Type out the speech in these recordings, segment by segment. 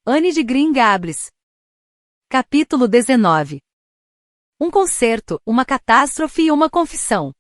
Anne de Green Gables. Capítulo 19. Um concerto, uma catástrofe e uma confissão.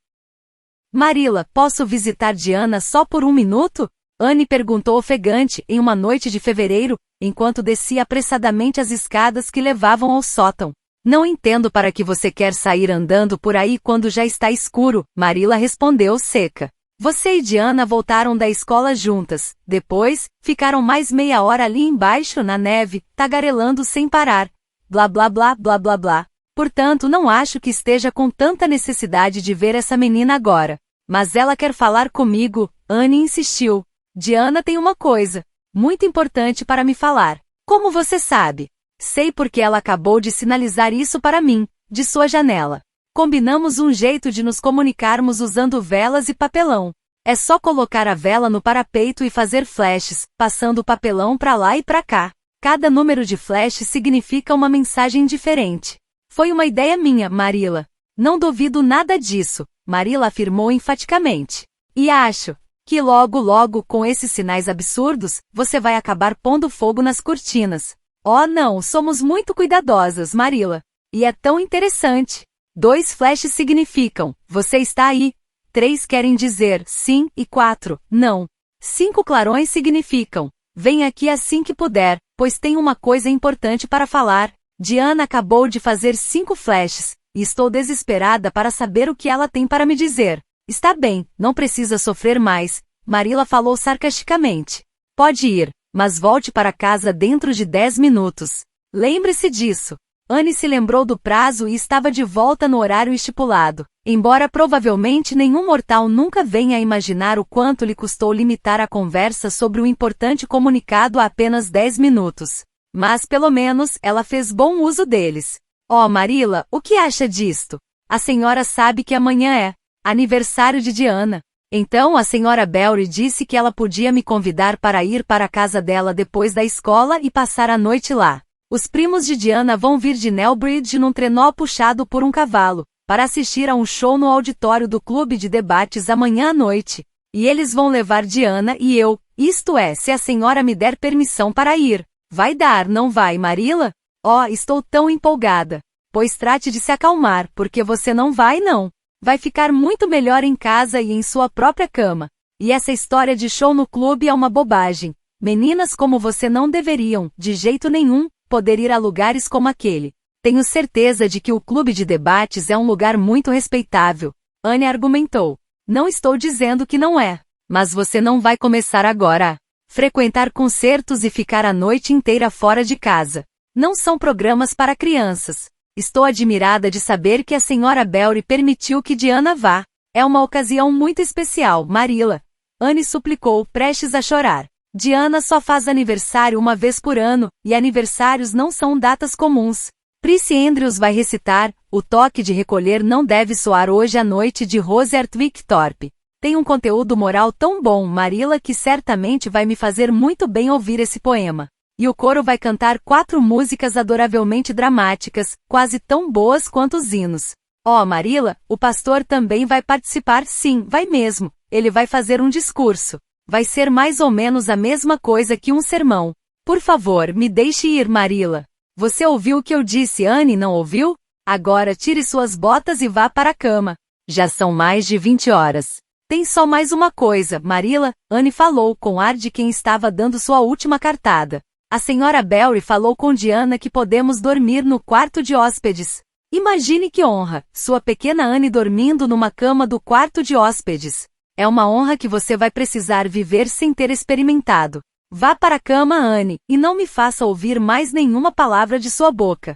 Marilla, posso visitar Diana só por um minuto? Anne perguntou ofegante em uma noite de fevereiro, enquanto descia apressadamente as escadas que levavam ao sótão. Não entendo para que você quer sair andando por aí quando já está escuro, Marilla respondeu seca. Você e Diana voltaram da escola juntas, depois, ficaram mais meia hora ali embaixo na neve, tagarelando sem parar. Blá blá blá blá blá blá. Portanto, não acho que esteja com tanta necessidade de ver essa menina agora. Mas ela quer falar comigo, Anne insistiu. Diana tem uma coisa muito importante para me falar. Como você sabe? Sei porque ela acabou de sinalizar isso para mim, de sua janela. Combinamos um jeito de nos comunicarmos usando velas e papelão. É só colocar a vela no parapeito e fazer flashes, passando o papelão para lá e para cá. Cada número de flash significa uma mensagem diferente. Foi uma ideia minha, Marilla. Não duvido nada disso, Marilla afirmou enfaticamente. E acho que logo, com esses sinais absurdos, você vai acabar pondo fogo nas cortinas. Oh não, somos muito cuidadosas, Marilla. E é tão interessante. 2 flashes significam, você está aí. 3 querem dizer sim e 4, não. 5 clarões significam, vem aqui assim que puder, pois tem uma coisa importante para falar. Diana acabou de fazer 5 flashes, e estou desesperada para saber o que ela tem para me dizer. Está bem, não precisa sofrer mais, Marilla falou sarcasticamente. Pode ir, mas volte para casa dentro de 10 minutos. Lembre-se disso. Anne se lembrou do prazo e estava de volta no horário estipulado, embora provavelmente nenhum mortal nunca venha a imaginar o quanto lhe custou limitar a conversa sobre o importante comunicado a apenas 10 minutos. Mas pelo menos ela fez bom uso deles. Oh, Marilla, o que acha disto? A senhora sabe que amanhã é aniversário de Diana. Então a senhora Belry disse que ela podia me convidar para ir para a casa dela depois da escola e passar a noite lá. Os primos de Diana vão vir de Nelbridge num trenó puxado por um cavalo, para assistir a um show no auditório do clube de debates amanhã à noite. E eles vão levar Diana e eu, isto é, se a senhora me der permissão para ir. Vai dar, não vai, Marilla? Oh, estou tão empolgada. Pois trate de se acalmar, porque você não vai não. Vai ficar muito melhor em casa e em sua própria cama. E essa história de show no clube é uma bobagem. Meninas como você não deveriam, de jeito nenhum, poder ir a lugares como aquele. Tenho certeza de que o clube de debates é um lugar muito respeitável, Anne argumentou. Não estou dizendo que não é, mas você não vai começar agora a frequentar concertos e ficar a noite inteira fora de casa. Não são programas para crianças. Estou admirada de saber que a senhora Belry permitiu que Diana vá. É uma ocasião muito especial, Marilla. Anne suplicou, prestes a chorar. Diana só faz aniversário uma vez por ano, e aniversários não são datas comuns. Prissy Andrews vai recitar, o toque de recolher não deve soar hoje à noite de Rose Hartwick Thorpe. Tem um conteúdo moral tão bom, Marilla, que certamente vai me fazer muito bem ouvir esse poema. E o coro vai cantar 4 músicas adoravelmente dramáticas, quase tão boas quanto os hinos. Oh, Marilla, o pastor também vai participar, sim, vai mesmo. Ele vai fazer um discurso. Vai ser mais ou menos a mesma coisa que um sermão. Por favor, me deixe ir, Marilla. Você ouviu o que eu disse, Anne, não ouviu? Agora tire suas botas e vá para a cama. Já são mais de 20 horas. Tem só mais uma coisa, Marilla, Anne falou com ar de quem estava dando sua última cartada. A senhora Belry falou com Diana que podemos dormir no quarto de hóspedes. Imagine que honra, sua pequena Anne dormindo numa cama do quarto de hóspedes. É uma honra que você vai precisar viver sem ter experimentado. Vá para a cama, Anne, e não me faça ouvir mais nenhuma palavra de sua boca.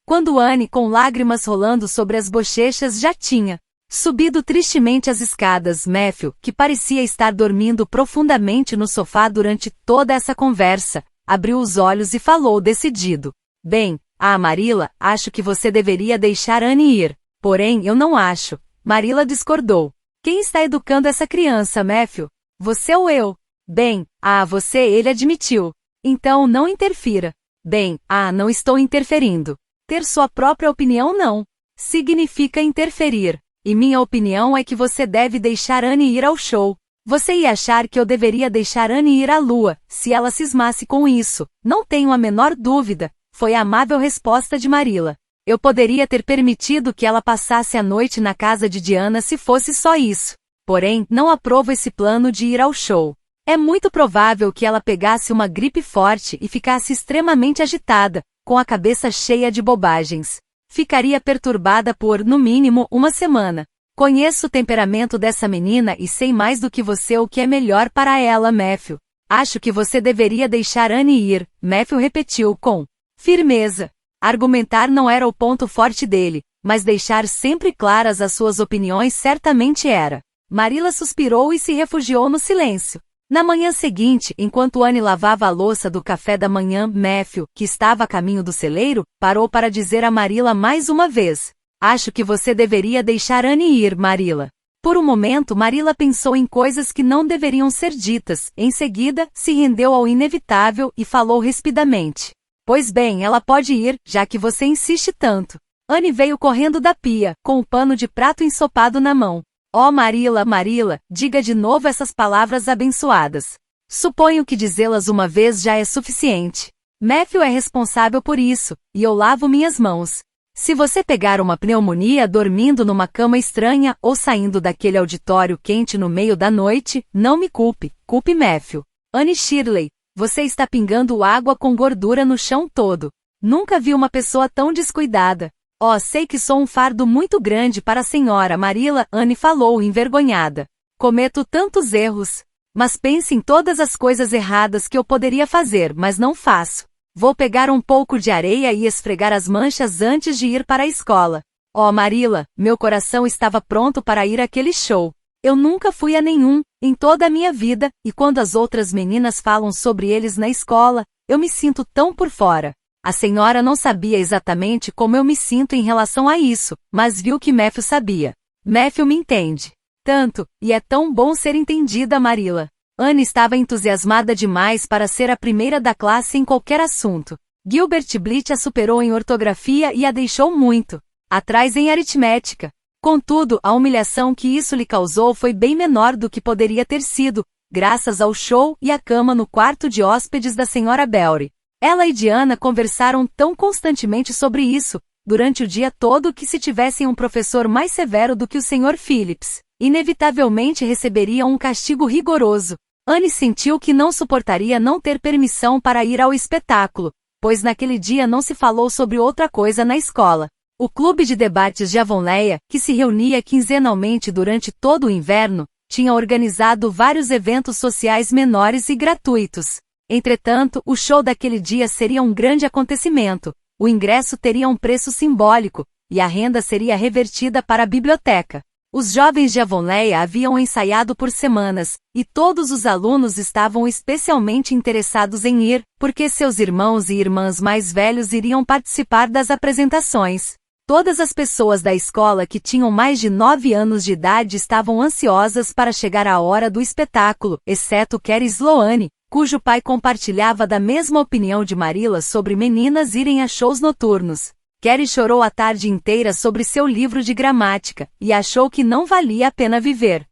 Quando Anne, com lágrimas rolando sobre as bochechas, já tinha subido tristemente as escadas, Matthew, que parecia estar dormindo profundamente no sofá durante toda essa conversa, abriu os olhos e falou decidido. Bem, Marilla, acho que você deveria deixar Anne ir. Porém, eu não acho. Marilla discordou. Quem está educando essa criança, Matthew? Você ou eu? Bem, você, ele admitiu. Então não interfira. Bem, não estou interferindo. Ter sua própria opinião não significa interferir. E minha opinião é que você deve deixar Anne ir ao show. Você ia achar que eu deveria deixar Anne ir à lua, se ela cismasse com isso. Não tenho a menor dúvida, foi a amável resposta de Marilla. Eu poderia ter permitido que ela passasse a noite na casa de Diana se fosse só isso. Porém, não aprovo esse plano de ir ao show. É muito provável que ela pegasse uma gripe forte e ficasse extremamente agitada, com a cabeça cheia de bobagens. Ficaria perturbada por, no mínimo, uma semana. Conheço o temperamento dessa menina e sei mais do que você o que é melhor para ela, Matthew. Acho que você deveria deixar Anne ir, Matthew repetiu com firmeza. Argumentar não era o ponto forte dele, mas deixar sempre claras as suas opiniões certamente era. Marilla suspirou e se refugiou no silêncio. Na manhã seguinte, enquanto Anne lavava a louça do café da manhã, Matthew, que estava a caminho do celeiro, parou para dizer a Marilla mais uma vez. Acho que você deveria deixar Anne ir, Marilla. Por um momento Marilla pensou em coisas que não deveriam ser ditas, em seguida, se rendeu ao inevitável e falou rispidamente. Pois bem, ela pode ir, já que você insiste tanto. Anne veio correndo da pia, com o pano de prato ensopado na mão. Oh Marilla, Marilla, diga de novo essas palavras abençoadas. Suponho que dizê-las uma vez já é suficiente. Matthew é responsável por isso, e eu lavo minhas mãos. Se você pegar uma pneumonia dormindo numa cama estranha ou saindo daquele auditório quente no meio da noite, não me culpe, culpe Matthew. Anne Shirley, você está pingando água com gordura no chão todo. Nunca vi uma pessoa tão descuidada. Oh, sei que sou um fardo muito grande para a senhora Marilla, Anne falou envergonhada. Cometo tantos erros. Mas pense em todas as coisas erradas que eu poderia fazer, mas não faço. Vou pegar um pouco de areia e esfregar as manchas antes de ir para a escola. Oh Marilla, meu coração estava pronto para ir àquele show. Eu nunca fui a nenhum, em toda a minha vida, e quando as outras meninas falam sobre eles na escola, eu me sinto tão por fora. A senhora não sabia exatamente como eu me sinto em relação a isso, mas viu que Matthew sabia. Matthew me entende. Tanto, e é tão bom ser entendida, Marilla. Anne estava entusiasmada demais para ser a primeira da classe em qualquer assunto. Gilbert Blythe a superou em ortografia e a deixou muito atrás em aritmética. Contudo, a humilhação que isso lhe causou foi bem menor do que poderia ter sido, graças ao show e à cama no quarto de hóspedes da senhora Belry. Ela e Diana conversaram tão constantemente sobre isso, durante o dia todo que se tivessem um professor mais severo do que o Sr. Phillips, inevitavelmente receberiam um castigo rigoroso. Anne sentiu que não suportaria não ter permissão para ir ao espetáculo, pois naquele dia não se falou sobre outra coisa na escola. O Clube de Debates de Avonlea, que se reunia quinzenalmente durante todo o inverno, tinha organizado vários eventos sociais menores e gratuitos. Entretanto, o show daquele dia seria um grande acontecimento, o ingresso teria um preço simbólico, e a renda seria revertida para a biblioteca. Os jovens de Avonlea haviam ensaiado por semanas, e todos os alunos estavam especialmente interessados em ir, porque seus irmãos e irmãs mais velhos iriam participar das apresentações. Todas as pessoas da escola que tinham mais de 9 anos de idade estavam ansiosas para chegar à hora do espetáculo, exceto Carrie Sloane, cujo pai compartilhava da mesma opinião de Marilla sobre meninas irem a shows noturnos. Carrie chorou a tarde inteira sobre seu livro de gramática, e achou que não valia a pena viver.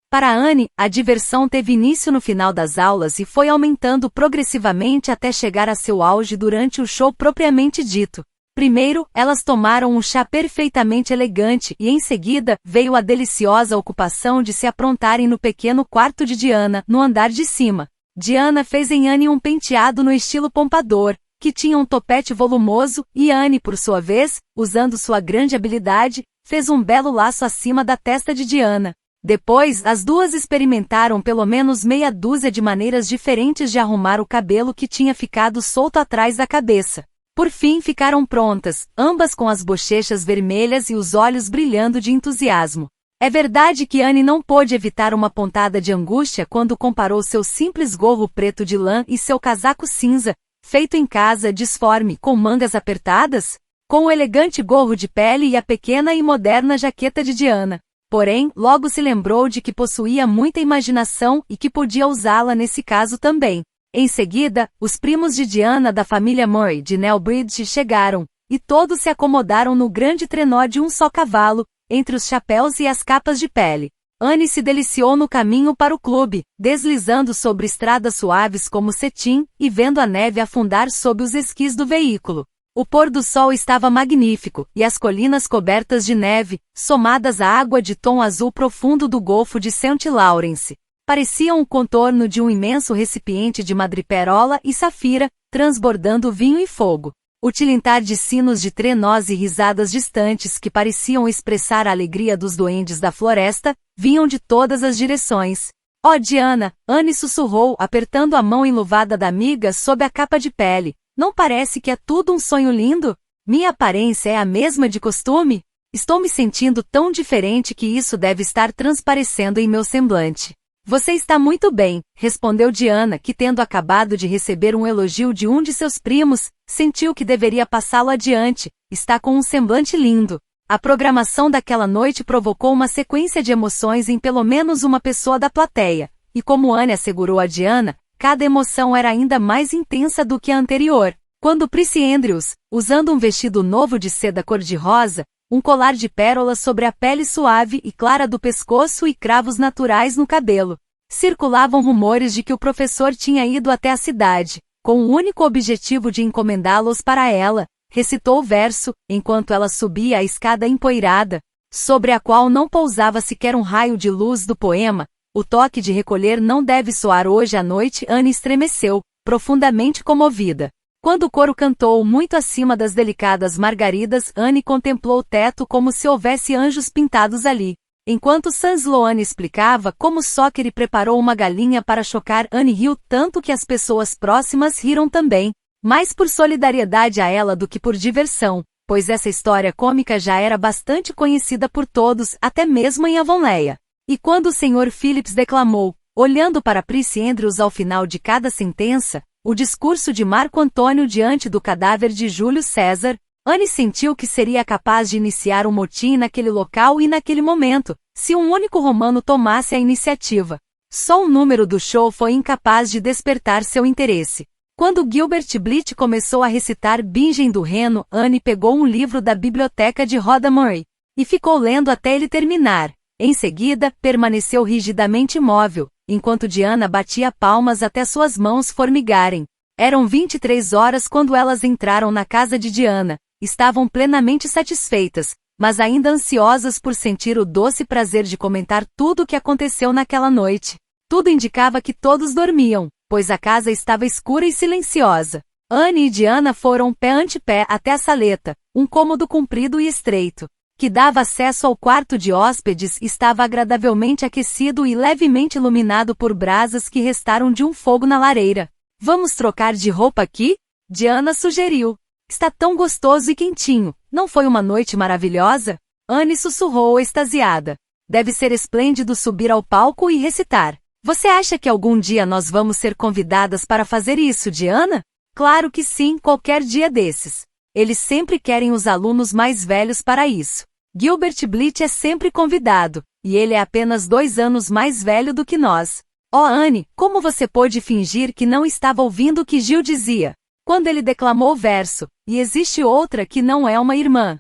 Para Anne, a diversão teve início no final das aulas e foi aumentando progressivamente até chegar a seu auge durante o show propriamente dito. Primeiro, elas tomaram um chá perfeitamente elegante e em seguida, veio a deliciosa ocupação de se aprontarem no pequeno quarto de Diana, no andar de cima. Diana fez em Anne um penteado no estilo pompador, que tinha um topete volumoso, e Anne, por sua vez, usando sua grande habilidade, fez um belo laço acima da testa de Diana. Depois, as duas experimentaram pelo menos meia dúzia de maneiras diferentes de arrumar o cabelo que tinha ficado solto atrás da cabeça. Por fim ficaram prontas, ambas com as bochechas vermelhas e os olhos brilhando de entusiasmo. É verdade que Anne não pôde evitar uma pontada de angústia quando comparou seu simples gorro preto de lã e seu casaco cinza, feito em casa disforme com mangas apertadas, com o elegante gorro de pele e a pequena e moderna jaqueta de Diana. Porém, logo se lembrou de que possuía muita imaginação e que podia usá-la nesse caso também. Em seguida, os primos de Diana da família Murray de Nellbridge chegaram, e todos se acomodaram no grande trenó de um só cavalo, entre os chapéus e as capas de pele. Anne se deliciou no caminho para o clube, deslizando sobre estradas suaves como cetim, e vendo a neve afundar sob os esquis do veículo. O pôr do sol estava magnífico, e as colinas cobertas de neve, somadas à água de tom azul profundo do Golfo de St. Lawrence, pareciam o contorno de um imenso recipiente de madreperola e safira, transbordando vinho e fogo. O tilintar de sinos de trenós e risadas distantes que pareciam expressar a alegria dos duendes da floresta, vinham de todas as direções. Oh, Diana, Anne sussurrou, apertando a mão enluvada da amiga sob a capa de pele. Não parece que é tudo um sonho lindo? Minha aparência é a mesma de costume? Estou me sentindo tão diferente que isso deve estar transparecendo em meu semblante. Você está muito bem, respondeu Diana, que tendo acabado de receber um elogio de um de seus primos, sentiu que deveria passá-lo adiante. Está com um semblante lindo. A programação daquela noite provocou uma sequência de emoções em pelo menos uma pessoa da plateia, e como Anne assegurou a Diana, cada emoção era ainda mais intensa do que a anterior. Quando Prissy Andrews, usando um vestido novo de seda cor-de-rosa, um colar de pérolas sobre a pele suave e clara do pescoço e cravos naturais no cabelo. Circulavam rumores de que o professor tinha ido até a cidade, com o único objetivo de encomendá-los para ela. Recitou o verso, enquanto ela subia a escada empoeirada, sobre a qual não pousava sequer um raio de luz do poema. O toque de recolher não deve soar hoje à noite. Anne estremeceu, profundamente comovida. Quando o coro cantou muito acima das delicadas margaridas, Anne contemplou o teto como se houvesse anjos pintados ali. Enquanto Sans Sloane explicava como Sockery preparou uma galinha para chocar, Anne riu tanto que as pessoas próximas riram também, mais por solidariedade a ela do que por diversão, pois essa história cômica já era bastante conhecida por todos, até mesmo em Avonlea. E quando o Sr. Phillips declamou, olhando para Prissy Andrews ao final de cada sentença, o discurso de Marco Antônio diante do cadáver de Júlio César, Anne sentiu que seria capaz de iniciar um motim naquele local e naquele momento, se um único romano tomasse a iniciativa. Só o número do show foi incapaz de despertar seu interesse. Quando Gilbert Blythe começou a recitar Bingen do Reno, Anne pegou um livro da biblioteca de Rhoda Murray, e ficou lendo até ele terminar. Em seguida, permaneceu rigidamente imóvel, enquanto Diana batia palmas até suas mãos formigarem. Eram 23 horas quando elas entraram na casa de Diana. Estavam plenamente satisfeitas, mas ainda ansiosas por sentir o doce prazer de comentar tudo o que aconteceu naquela noite. Tudo indicava que todos dormiam, pois a casa estava escura e silenciosa. Anne e Diana foram pé ante pé até a saleta, um cômodo comprido e estreito, que dava acesso ao quarto de hóspedes. Estava agradavelmente aquecido e levemente iluminado por brasas que restaram de um fogo na lareira. Vamos trocar de roupa aqui? Diana sugeriu. Está tão gostoso e quentinho, não foi uma noite maravilhosa? Anne sussurrou extasiada. Deve ser esplêndido subir ao palco e recitar. Você acha que algum dia nós vamos ser convidadas para fazer isso, Diana? Claro que sim, qualquer dia desses. Eles sempre querem os alunos mais velhos para isso. Gilbert Blythe é sempre convidado, e ele é apenas 2 anos mais velho do que nós. Oh, Anne, como você pôde fingir que não estava ouvindo o que Gil dizia? Quando ele declamou o verso, e existe outra que não é uma irmã.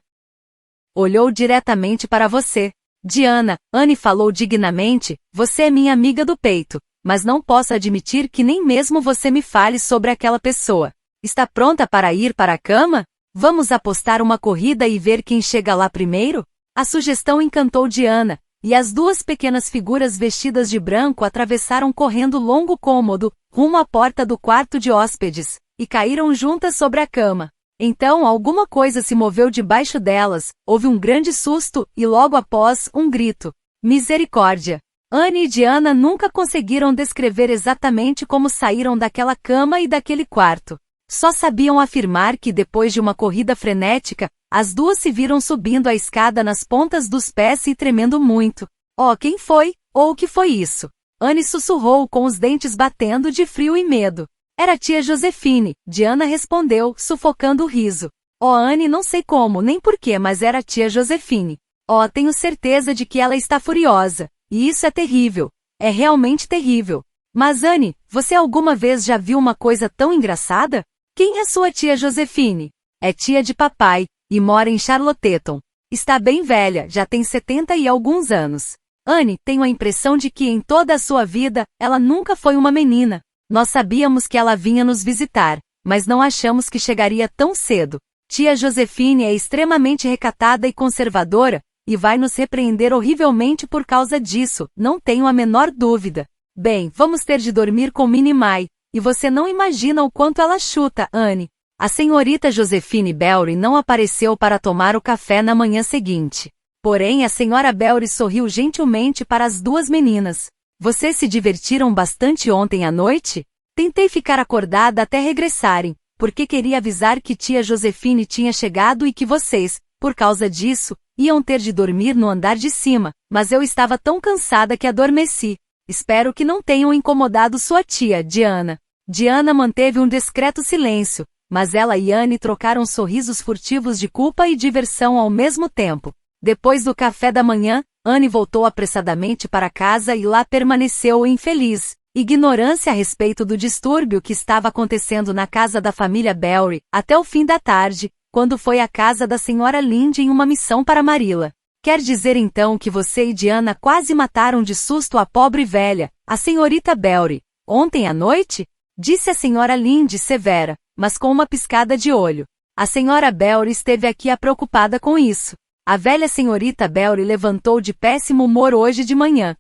Olhou diretamente para você. Diana, Anne falou dignamente, você é minha amiga do peito, mas não posso admitir que nem mesmo você me fale sobre aquela pessoa. Está pronta para ir para a cama? Vamos apostar uma corrida e ver quem chega lá primeiro? A sugestão encantou Diana, e as 2 pequenas figuras vestidas de branco atravessaram correndo longo cômodo, rumo à porta do quarto de hóspedes, e caíram juntas sobre a cama. Então alguma coisa se moveu debaixo delas, houve um grande susto, e logo após, um grito. Misericórdia! Anne e Diana nunca conseguiram descrever exatamente como saíram daquela cama e daquele quarto. Só sabiam afirmar que depois de uma corrida frenética, as 2 se viram subindo a escada nas pontas dos pés e tremendo muito. Oh, quem foi? Ou o que foi isso? Anne sussurrou com os dentes batendo de frio e medo. Era a tia Josefine, Diana respondeu, sufocando o riso. Oh, Anne, não sei como, nem porquê, mas era a tia Josefine. Oh, tenho certeza de que ela está furiosa. E isso é terrível. É realmente terrível. Mas, Anne, você alguma vez já viu uma coisa tão engraçada? Quem é sua tia Josefine? É tia de papai, e mora em Charlottetown. Está bem velha, já tem 70 e alguns anos. Anne, tenho a impressão de que em toda a sua vida, ela nunca foi uma menina. Nós sabíamos que ela vinha nos visitar, mas não achamos que chegaria tão cedo. Tia Josefine é extremamente recatada e conservadora, e vai nos repreender horrivelmente por causa disso, não tenho a menor dúvida. Bem, vamos ter de dormir com Minnie May, e você não imagina o quanto ela chuta, Anne. A senhorita Josefine Belry não apareceu para tomar o café na manhã seguinte. Porém, a senhora Belry sorriu gentilmente para as duas meninas. Vocês se divertiram bastante ontem à noite? Tentei ficar acordada até regressarem, porque queria avisar que tia Josefine tinha chegado e que vocês, por causa disso, iam ter de dormir no andar de cima, mas eu estava tão cansada que adormeci. Espero que não tenham incomodado sua tia, Diana. Diana manteve um discreto silêncio, mas ela e Anne trocaram sorrisos furtivos de culpa e diversão ao mesmo tempo. Depois do café da manhã, Anne voltou apressadamente para casa e lá permaneceu em feliz ignorância a respeito do distúrbio que estava acontecendo na casa da família Belry, até o fim da tarde, quando foi à casa da senhora Lynde em uma missão para Marilla. Quer dizer então que você e Diana quase mataram de susto a pobre velha, a senhorita Belry, ontem à noite? Disse a senhora Lynde severa, mas com uma piscada de olho. A senhora Belry esteve aqui preocupada com isso. A velha senhorita Belry levantou de péssimo humor hoje de manhã.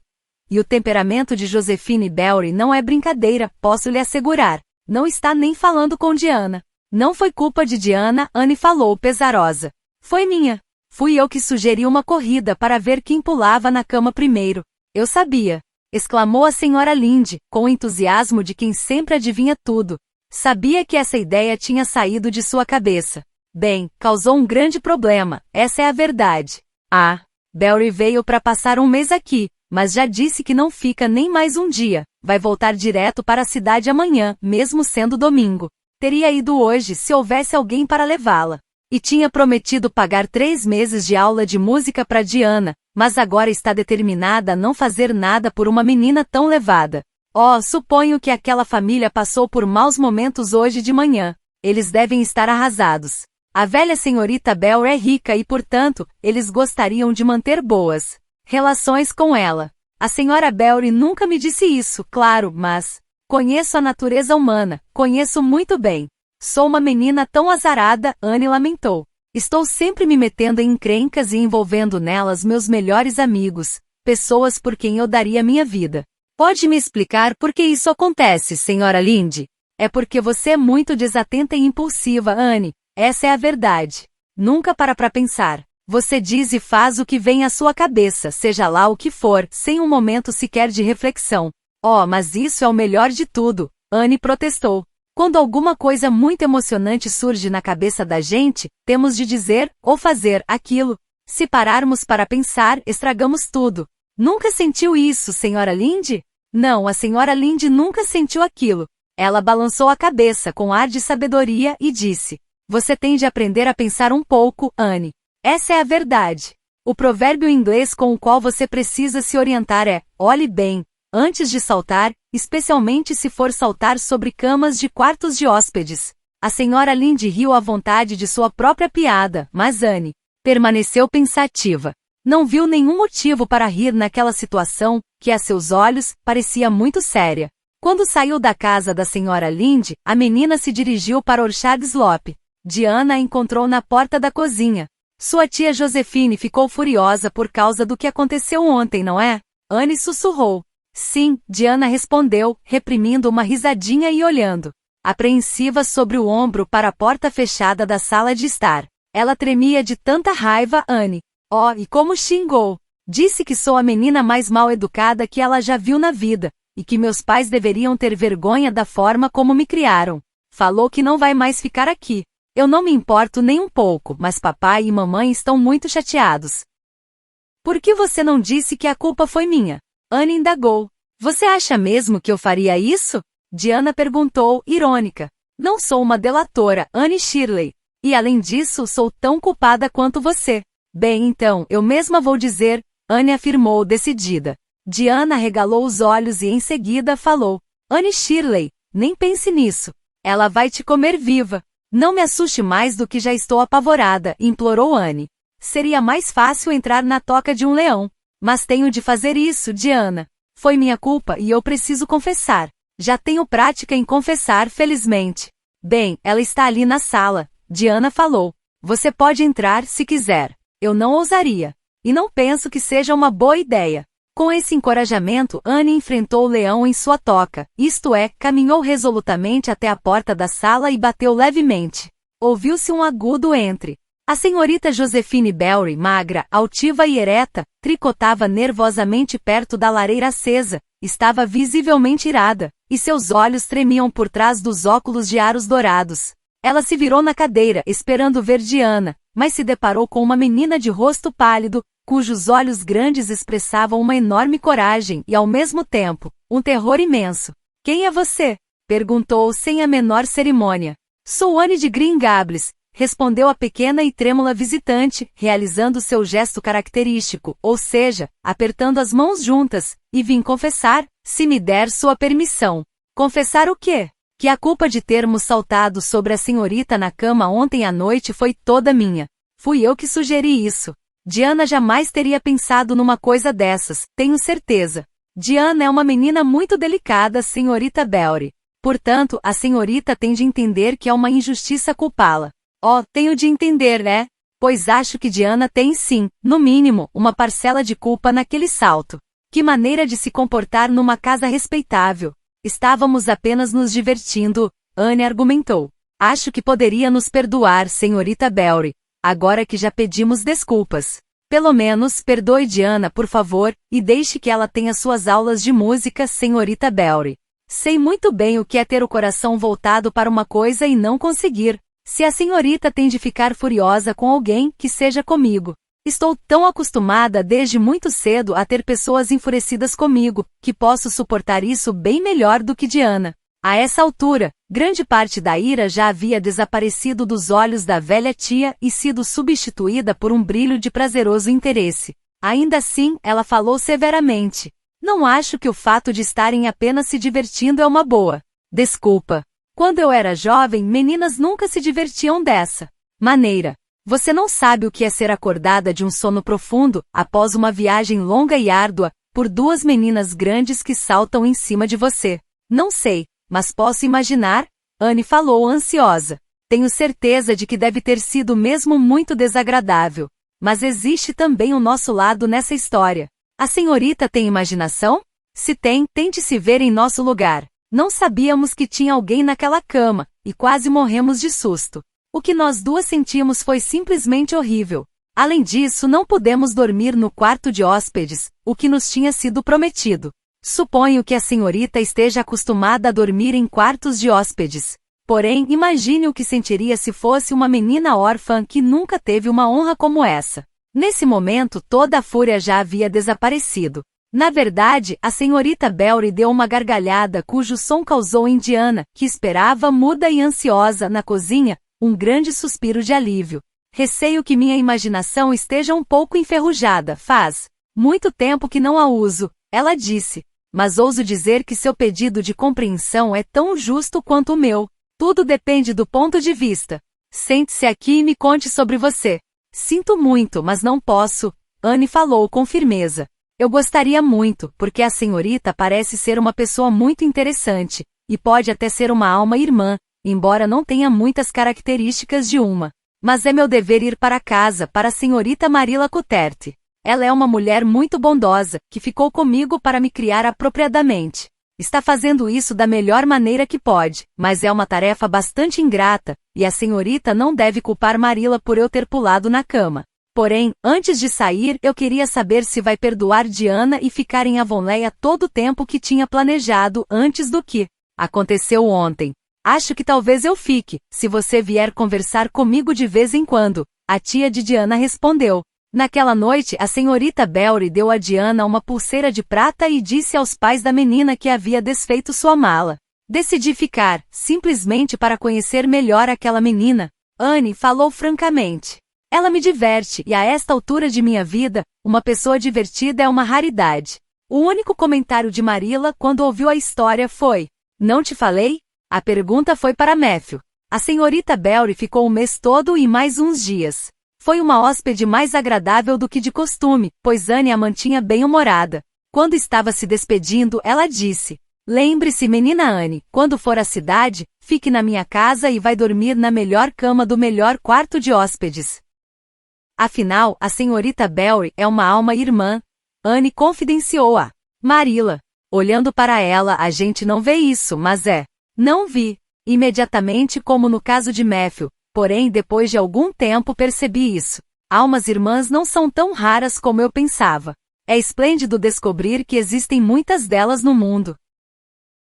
E o temperamento de Josefine Belry não é brincadeira, posso lhe assegurar. Não está nem falando com Diana. Não foi culpa de Diana, Anne falou pesarosa. Foi minha. Fui eu que sugeri uma corrida para ver quem pulava na cama primeiro. Eu sabia. Exclamou a senhora Lynde, com o entusiasmo de quem sempre adivinha tudo. Sabia que essa ideia tinha saído de sua cabeça. Bem, causou um grande problema, essa é a verdade. Belry veio para passar um mês aqui, mas já disse que não fica nem mais um dia. Vai voltar direto para a cidade amanhã, mesmo sendo domingo. Teria ido hoje se houvesse alguém para levá-la. E tinha prometido pagar 3 meses de aula de música para Diana, mas agora está determinada a não fazer nada por uma menina tão levada. Suponho que aquela família passou por maus momentos hoje de manhã. Eles devem estar arrasados. A velha senhorita Belry é rica e, portanto, eles gostariam de manter boas relações com ela. A senhora Belry nunca me disse isso, claro, mas conheço a natureza humana, conheço muito bem. Sou uma menina tão azarada, Anne lamentou. Estou sempre me metendo em encrencas e envolvendo nelas meus melhores amigos, pessoas por quem eu daria minha vida. Pode me explicar por que isso acontece, senhora Lynde? É porque você é muito desatenta e impulsiva, Anne. Essa é a verdade. Nunca para pensar. Você diz e faz o que vem à sua cabeça, seja lá o que for, sem um momento sequer de reflexão. Mas isso é o melhor de tudo, Anne protestou. Quando alguma coisa muito emocionante surge na cabeça da gente, temos de dizer, ou fazer, aquilo. Se pararmos para pensar, estragamos tudo. Nunca sentiu isso, senhora Lynde? Não, a senhora Lynde nunca sentiu aquilo. Ela balançou a cabeça com ar de sabedoria e disse: você tem de aprender a pensar um pouco, Anne. Essa é a verdade. O provérbio inglês com o qual você precisa se orientar é: olhe bem, antes de saltar, especialmente se for saltar sobre camas de quartos de hóspedes. A senhora Lynde riu à vontade de sua própria piada, mas Anne permaneceu pensativa. Não viu nenhum motivo para rir naquela situação, que a seus olhos, parecia muito séria. Quando saiu da casa da senhora Lynde, a menina se dirigiu para Orchard Slope. Diana a encontrou na porta da cozinha. Sua tia Josefine ficou furiosa por causa do que aconteceu ontem, não é? Anne sussurrou. Sim, Diana respondeu, reprimindo uma risadinha e olhando apreensiva sobre o ombro para a porta fechada da sala de estar. Ela tremia de tanta raiva, Anne. E como xingou. Disse que sou a menina mais mal educada que ela já viu na vida, e que meus pais deveriam ter vergonha da forma como me criaram. Falou que não vai mais ficar aqui. Eu não me importo nem um pouco, mas papai e mamãe estão muito chateados. Por que você não disse que a culpa foi minha? Anne indagou. Você acha mesmo que eu faria isso? Diana perguntou, irônica. Não sou uma delatora, Anne Shirley. E além disso, sou tão culpada quanto você. Bem, então, eu mesma vou dizer, Anne afirmou decidida. Diana regalou os olhos e em seguida falou. Anne Shirley, nem pense nisso. Ela vai te comer viva. Não me assuste mais do que já estou apavorada, implorou Anne. Seria mais fácil entrar na toca de um leão. Mas tenho de fazer isso, Diana. Foi minha culpa e eu preciso confessar. Já tenho prática em confessar, felizmente. Bem, ela está ali na sala, Diana falou. Você pode entrar se quiser. Eu não ousaria. E não penso que seja uma boa ideia. Com esse encorajamento, Anne enfrentou o leão em sua toca, isto é, caminhou resolutamente até a porta da sala e bateu levemente. Ouviu-se um agudo entre. A senhorita Josephine Belry, magra, altiva e ereta, tricotava nervosamente perto da lareira acesa, estava visivelmente irada, e seus olhos tremiam por trás dos óculos de aros dourados. Ela se virou na cadeira, esperando ver Diana, mas se deparou com uma menina de rosto pálido, cujos olhos grandes expressavam uma enorme coragem e, ao mesmo tempo, um terror imenso. Quem é você? Perguntou sem a menor cerimônia. Sou Anne de Green Gables, respondeu a pequena e trêmula visitante, realizando seu gesto característico, ou seja, apertando as mãos juntas, e vim confessar, se me der sua permissão. Confessar o quê? Que a culpa de termos saltado sobre a senhorita na cama ontem à noite foi toda minha. Fui eu que sugeri isso. Diana jamais teria pensado numa coisa dessas, tenho certeza. Diana é uma menina muito delicada, senhorita Belry. Portanto, a senhorita tem de entender que é uma injustiça culpá-la. Oh, tenho de entender, né? Pois acho que Diana tem sim, no mínimo, uma parcela de culpa naquele salto. Que maneira de se comportar numa casa respeitável. Estávamos apenas nos divertindo, Anne argumentou. Acho que poderia nos perdoar, senhorita Belry. Agora que já pedimos desculpas. Pelo menos, perdoe Diana, por favor, e deixe que ela tenha suas aulas de música, senhorita Belry. Sei muito bem o que é ter o coração voltado para uma coisa e não conseguir. Se a senhorita tem de ficar furiosa com alguém, que seja comigo. Estou tão acostumada desde muito cedo a ter pessoas enfurecidas comigo, que posso suportar isso bem melhor do que Diana. A essa altura, grande parte da ira já havia desaparecido dos olhos da velha tia e sido substituída por um brilho de prazeroso interesse. Ainda assim, ela falou severamente. Não acho que o fato de estarem apenas se divertindo é uma boa. Desculpa. Quando eu era jovem, meninas nunca se divertiam dessa maneira. Você não sabe o que é ser acordada de um sono profundo, após uma viagem longa e árdua, por duas meninas grandes que saltam em cima de você. Não sei, mas posso imaginar, Anne falou ansiosa. Tenho certeza de que deve ter sido mesmo muito desagradável. Mas existe também o nosso lado nessa história. A senhorita tem imaginação? Se tem, tente se ver em nosso lugar. Não sabíamos que tinha alguém naquela cama, e quase morremos de susto. O que nós duas sentimos foi simplesmente horrível. Além disso, não pudemos dormir no quarto de hóspedes, o que nos tinha sido prometido. Suponho que a senhorita esteja acostumada a dormir em quartos de hóspedes. Porém, imagine o que sentiria se fosse uma menina órfã que nunca teve uma honra como essa. Nesse momento, toda a fúria já havia desaparecido. Na verdade, a senhorita Belry deu uma gargalhada cujo som causou em Diana, que esperava muda e ansiosa na cozinha, um grande suspiro de alívio. Receio que minha imaginação esteja um pouco enferrujada, faz muito tempo que não a uso, ela disse. Mas ouso dizer que seu pedido de compreensão é tão justo quanto o meu. Tudo depende do ponto de vista. Sente-se aqui e me conte sobre você. Sinto muito, mas não posso, Anne falou com firmeza. Eu gostaria muito, porque a senhorita parece ser uma pessoa muito interessante, e pode até ser uma alma irmã, embora não tenha muitas características de uma. Mas é meu dever ir para casa para a senhorita Marilla Cuthert. Ela é uma mulher muito bondosa, que ficou comigo para me criar apropriadamente. Está fazendo isso da melhor maneira que pode, mas é uma tarefa bastante ingrata, e a senhorita não deve culpar Marilla por eu ter pulado na cama. Porém, antes de sair, eu queria saber se vai perdoar Diana e ficar em Avonlea todo o tempo que tinha planejado antes do que aconteceu ontem. Acho que talvez eu fique, se você vier conversar comigo de vez em quando, a tia de Diana respondeu. Naquela noite, a senhorita Belry deu a Diana uma pulseira de prata e disse aos pais da menina que havia desfeito sua mala. Decidi ficar, simplesmente para conhecer melhor aquela menina. Anne falou francamente. Ela me diverte, e a esta altura de minha vida, uma pessoa divertida é uma raridade. O único comentário de Marilla quando ouviu a história foi: não te falei? A pergunta foi para Matthew. A senhorita Belry ficou o mês todo e mais uns dias. Foi uma hóspede mais agradável do que de costume, pois Anne a mantinha bem-humorada. Quando estava se despedindo, ela disse: "Lembre-se, menina Anne, quando for à cidade, fique na minha casa e vai dormir na melhor cama do melhor quarto de hóspedes." Afinal, a senhorita Barry é uma alma irmã. Anne confidenciou a Marilla. Olhando para ela, a gente não vê isso, mas não vi. Imediatamente, como no caso de Matthew, porém depois de algum tempo percebi isso. Almas irmãs não são tão raras como eu pensava. É esplêndido descobrir que existem muitas delas no mundo.